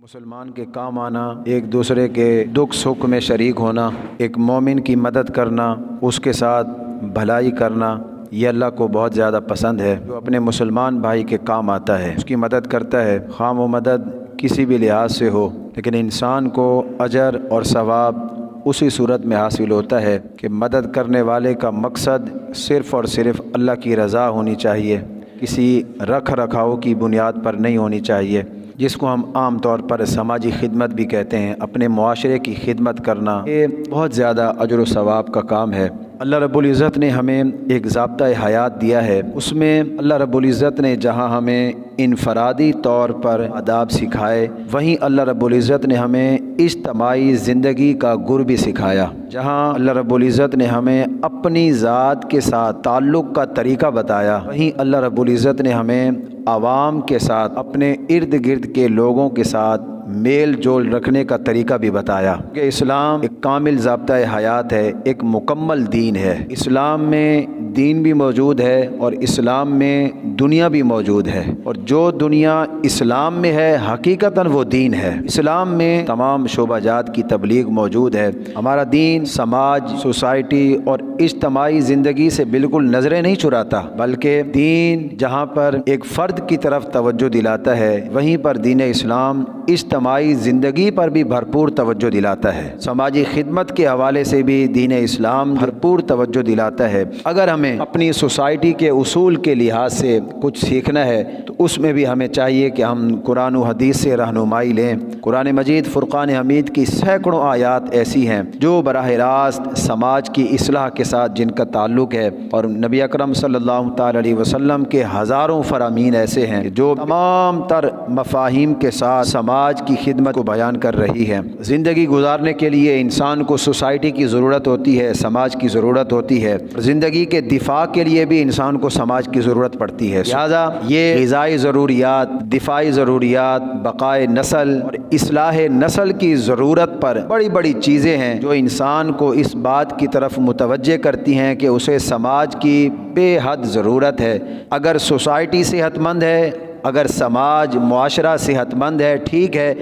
مسلمان کے کام آنا، ایک دوسرے کے دکھ سکھ میں شریک ہونا، ایک مومن کی مدد کرنا، اس کے ساتھ بھلائی کرنا، یہ اللہ کو بہت زیادہ پسند ہے۔ جو اپنے مسلمان بھائی کے کام آتا ہے، اس کی مدد کرتا ہے، خواہ وہ مدد کسی بھی لحاظ سے ہو، لیکن انسان کو اجر اور ثواب اسی صورت میں حاصل ہوتا ہے کہ مدد کرنے والے کا مقصد صرف اور صرف اللہ کی رضا ہونی چاہیے، کسی رکھ رکھاؤ کی بنیاد پر نہیں ہونی چاہیے، جس کو ہم عام طور پر سماجی خدمت بھی کہتے ہیں۔ اپنے معاشرے کی خدمت کرنا یہ بہت زیادہ اجر و ثواب کا کام ہے۔ اللہ رب العزت نے ہمیں ایک ضابطہ حیات دیا ہے، اس میں اللہ رب العزت نے جہاں ہمیں انفرادی طور پر آداب سکھائے، وہیں اللہ رب العزت نے ہمیں اجتماعی زندگی کا گر بھی سکھایا۔ جہاں اللہ رب العزت نے ہمیں اپنی ذات کے ساتھ تعلق کا طریقہ بتایا، وہیں اللہ رب العزت نے ہمیں عوام کے ساتھ، اپنے ارد گرد کے لوگوں کے ساتھ میل جول رکھنے کا طریقہ بھی بتایا کہ اسلام ایک کامل ضابطہ حیات ہے، ایک مکمل دین ہے۔ اسلام میں دین بھی موجود ہے اور اسلام میں دنیا بھی موجود ہے، اور جو دنیا اسلام میں ہے حقیقتاً وہ دین ہے۔ اسلام میں تمام شعبہ جات کی تبلیغ موجود ہے۔ ہمارا دین سماج، سوسائٹی اور اجتماعی زندگی سے بالکل نظریں نہیں چراتا، بلکہ دین جہاں پر ایک فرد کی طرف توجہ دلاتا ہے، وہیں پر دین اسلام اجتماعی زندگی پر بھی بھرپور توجہ دلاتا ہے۔ سماجی خدمت کے حوالے سے بھی دین اسلام بھرپور توجہ دلاتا ہے۔ اگر ہمیں اپنی سوسائٹی کے اصول کے لحاظ سے کچھ سیکھنا ہے تو اس میں بھی ہمیں چاہیے کہ ہم قرآن و حدیث سے رہنمائی لیں۔ قرآن مجید فرقان حمید کی سینکڑوں آیات ایسی ہیں جو براہ راست سماج کی اصلاح کے ساتھ جن کا تعلق ہے، اور نبی اکرم صلی اللہ تعالی علیہ وسلم کے ہزاروں فرامین ایسے ہیں جو تمام تر مفاہیم کے ساتھ سماج کی خدمت کو بیان کر رہی ہے۔ زندگی گزارنے کے لیے انسان کو سوسائٹی کی ضرورت ہوتی ہے، سماج کی ضرورت ہوتی ہے۔ زندگی کے دفاع کے لیے بھی انسان کو سماج کی ضرورت پڑتی ہے۔ لہذا یہ غذائی ضروریات، دفاعی ضروریات، بقائے نسل اور اصلاح نسل کی ضرورت پر بڑی بڑی چیزیں ہیں جو انسان کو اس بات کی طرف متوجہ کرتی ہیں کہ اسے سماج کی بے حد ضرورت ہے۔ اگر سوسائٹی صحت مند ہے، اگر سماج معاشرہ صحت مند ہے، ٹھیک ہے،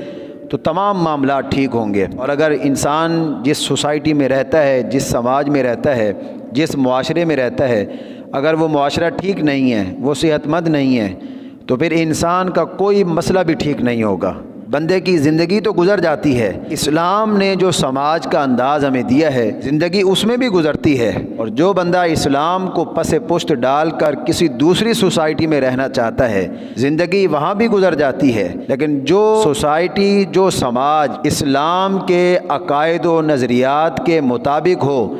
تو تمام معاملات ٹھیک ہوں گے۔ اور اگر انسان جس سوسائٹی میں رہتا ہے، جس سماج میں رہتا ہے، جس معاشرے میں رہتا ہے، اگر وہ معاشرہ ٹھیک نہیں ہے، وہ صحت مند نہیں ہے، تو پھر انسان کا کوئی مسئلہ بھی ٹھیک نہیں ہوگا۔ بندے کی زندگی تو گزر جاتی ہے، اسلام نے جو سماج کا انداز ہمیں دیا ہے، زندگی اس میں بھی گزرتی ہے۔ اور جو بندہ اسلام کو پس پشت ڈال کر کسی دوسری سوسائٹی میں رہنا چاہتا ہے، زندگی وہاں بھی گزر جاتی ہے۔ لیکن جو سوسائٹی، جو سماج اسلام کے عقائد و نظریات کے مطابق ہو،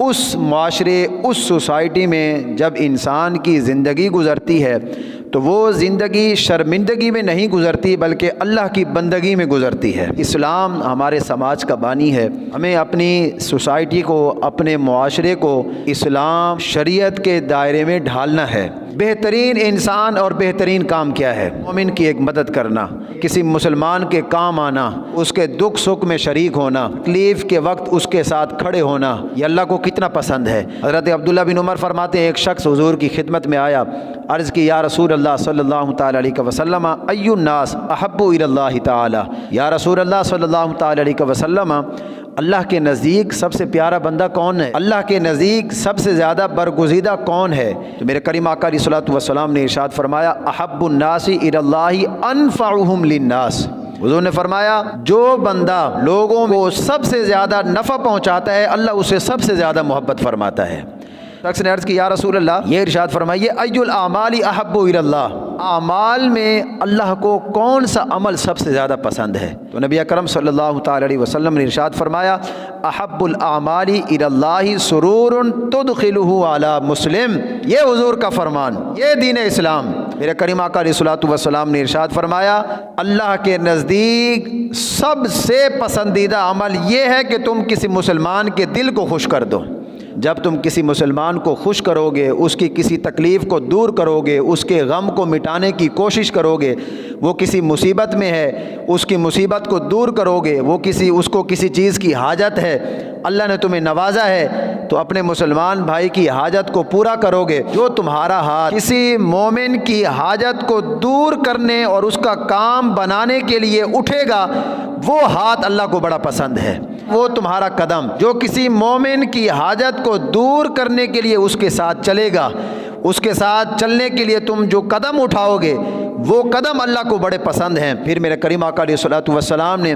اس معاشرے، اس سوسائٹی میں جب انسان کی زندگی گزرتی ہے تو وہ زندگی شرمندگی میں نہیں گزرتی بلکہ اللہ کی بندگی میں گزرتی ہے۔ اسلام ہمارے سماج کا بانی ہے، ہمیں اپنی سوسائٹی کو، اپنے معاشرے کو اسلام شریعت کے دائرے میں ڈھالنا ہے۔ بہترین انسان اور بہترین کام کیا ہے؟ مومن کی ایک مدد کرنا، کسی مسلمان کے کام آنا، اس کے دکھ سکھ میں شریک ہونا، تکلیف کے وقت اس کے ساتھ کھڑے ہونا، یہ اللہ کو کتنا پسند ہے۔ حضرت عبداللہ بن عمر فرماتے ہیں، ایک شخص حضور کی خدمت میں آیا، عرض کی، یا رسول اللہ صلی اللہ تعالی علیہ وسلم، ای الناس احب الی اللہ تعالی، یا رسول اللہ صلی اللہ تعالی علیہ وسلم، اللہ کے نزدیک سب سے پیارا بندہ کون ہے؟ اللہ کے نزدیک سب سے زیادہ برگزیدہ کون ہے؟ تو میرے کریم آقا علیہ الصلوۃ والسلام نے ارشاد فرمایا، احب الناس الی اللہ انفعہم للناس۔ حضور نے فرمایا، جو بندہ لوگوں کو سب سے زیادہ نفع پہنچاتا ہے، اللہ اسے سب سے زیادہ محبت فرماتا ہے۔ شخص نے عرض کی، یا رسول اللہ، یہ ارشاد فرمائیے، ای الاعمال احب الی اللہ، اعمال میں اللہ کو کون سا عمل سب سے زیادہ پسند ہے؟ تو نبی اکرم صلی اللہ تعالی علیہ وسلم نے ارشاد فرمایا، احب الاعمال الی اللہ سرور تدخلہ علی مسلم۔ یہ حضور کا فرمان، یہ دین اسلام۔ میرے کریم آقا علیہ الصلوۃ والسلام نے ارشاد فرمایا، اللہ کے نزدیک سب سے پسندیدہ عمل یہ ہے کہ تم کسی مسلمان کے دل کو خوش کر دو۔ جب تم کسی مسلمان کو خوش کرو گے، اس کی کسی تکلیف کو دور کرو گے، اس کے غم کو مٹانے کی کوشش کرو گے، وہ کسی مصیبت میں ہے، اس کی مصیبت کو دور کرو گے، وہ اس کو کسی چیز کی حاجت ہے، اللہ نے تمہیں نوازا ہے تو اپنے مسلمان بھائی کی حاجت کو پورا کرو گے۔ جو تمہارا ہاتھ کسی مومن کی حاجت کو دور کرنے اور اس کا کام بنانے کے لیے اٹھے گا، وہ ہاتھ اللہ کو بڑا پسند ہے۔ وہ تمہارا قدم جو کسی مومن کی حاجت کو دور کرنے کے لیے اس کے ساتھ چلے گا، اس کے ساتھ چلنے کے لیے تم جو قدم اٹھاؤ گے، وہ قدم اللہ کو بڑے پسند ہیں۔ پھر میرے کریم آقا علیہ الصلوۃ والسلام نے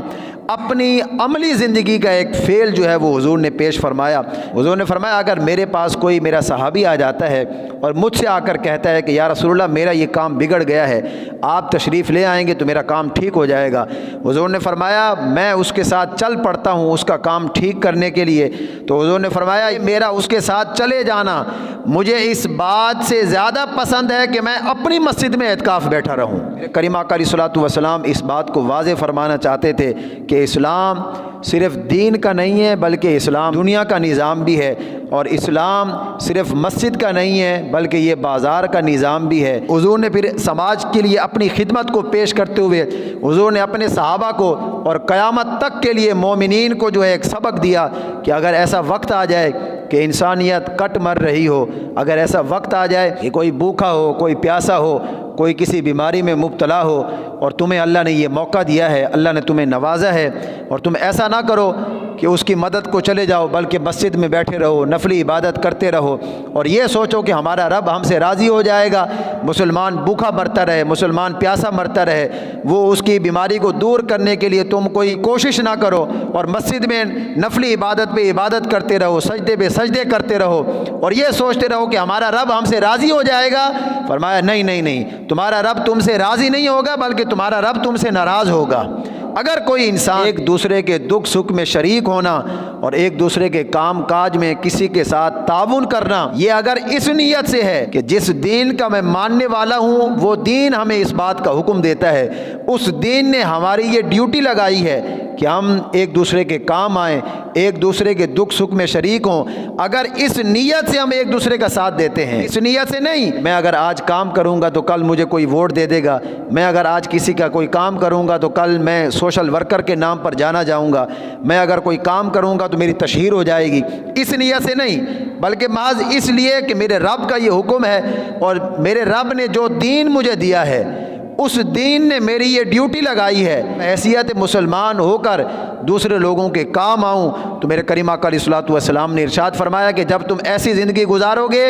اپنی عملی زندگی کا ایک فعل جو ہے وہ حضور نے پیش فرمایا۔ حضور نے فرمایا اگر میرے پاس کوئی میرا صحابی آ جاتا ہے اور مجھ سے آ کر کہتا ہے کہ یا رسول اللہ میرا یہ کام بگڑ گیا ہے، آپ تشریف لے آئیں گے تو میرا کام ٹھیک ہو جائے گا۔ حضور نے فرمایا میں اس کے ساتھ چل پڑتا ہوں اس کا کام ٹھیک کرنے کے لیے۔ تو حضور نے فرمایا میرا اس کے ساتھ چلے جانا مجھے اس بات سے زیادہ پسند ہے کہ میں اپنی مسجد میں اعتکاف بیٹھا رہوں۔ کریم آقا علیہ الصلوۃ والسلام اس بات کو واضح فرمانا چاہتے تھے کہ اسلام صرف دین کا نہیں ہے بلکہ اسلام دنیا کا نظام بھی ہے، اور اسلام صرف مسجد کا نہیں ہے بلکہ یہ بازار کا نظام بھی ہے۔ حضور نے پھر سماج کے لیے اپنی خدمت کو پیش کرتے ہوئے حضور نے اپنے صحابہ کو اور قیامت تک کے لیے مومنین کو جو ہے ایک سبق دیا کہ اگر ایسا وقت آ جائے کہ انسانیت کٹ مر رہی ہو، اگر ایسا وقت آ جائے کہ کوئی بھوکا ہو، کوئی پیاسا ہو، کوئی کسی بیماری میں مبتلا ہو، اور تمہیں اللہ نے یہ موقع دیا ہے، اللہ نے تمہیں نوازا ہے، اور تم ایسا نہ کرو کہ اس کی مدد کو چلے جاؤ بلکہ مسجد میں بیٹھے رہو، نفلی عبادت کرتے رہو، اور یہ سوچو کہ ہمارا رب ہم سے راضی ہو جائے گا۔ مسلمان بھوکا مرتا رہے، مسلمان پیاسا مرتا رہے، وہ اس کی بیماری کو دور کرنے کے لیے تم کوئی کوشش نہ کرو، اور مسجد میں نفلی عبادت پہ عبادت کرتے رہو، سجدے پہ سجدے کرتے رہو، اور یہ سوچتے رہو کہ ہمارا رب ہم سے راضی ہو جائے گا۔ فرمایا نہیں نہیں نہیں، تمہارا رب تم سے راضی نہیں ہوگا بلکہ تمہارا رب تم سے ناراض ہوگا۔ اگر کوئی انسان ایک دوسرے کے دکھ سکھ میں شریک ہونا اور ایک دوسرے کے کام کاج میں کسی کے ساتھ تعاون کرنا، یہ اگر اس نیت سے ہے کہ جس دین کا میں ماننے والا ہوں وہ دین ہمیں اس بات کا حکم دیتا ہے، اس دین نے ہماری یہ ڈیوٹی لگائی ہے کہ ہم ایک دوسرے کے کام آئیں، ایک دوسرے کے دکھ سکھ میں شریک ہوں، اگر اس نیت سے ہم ایک دوسرے کا ساتھ دیتے ہیں، اس نیت سے نہیں میں اگر آج کام کروں گا تو کل مجھے کوئی ووٹ دے دے گا، میں اگر آج کسی کا کوئی کام کروں گا تو کل میں سوشل ورکر کے نام پر جانا جاؤں گا، میں اگر کوئی کام کروں گا تو میری تشہیر ہو جائے گی، اس نیت سے نہیں بلکہ محض اس لیے کہ میرے رب کا یہ حکم ہے، اور میرے رب نے جو دین مجھے دیا ہے اس دین نے میری یہ ڈیوٹی لگائی ہے، حیثیت مسلمان ہو کر دوسرے لوگوں کے کام آؤں۔ تو میرے کریم آقا علیہ الصلوۃ والسلام نے ارشاد فرمایا کہ جب تم ایسی زندگی گزارو گے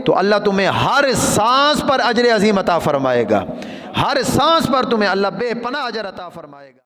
تو اللہ تمہیں ہر سانس پر اجر عظیم عطا فرمائے گا، ہر سانس پر تمہیں اللہ بے پناہ اجر عطا فرمائے گا۔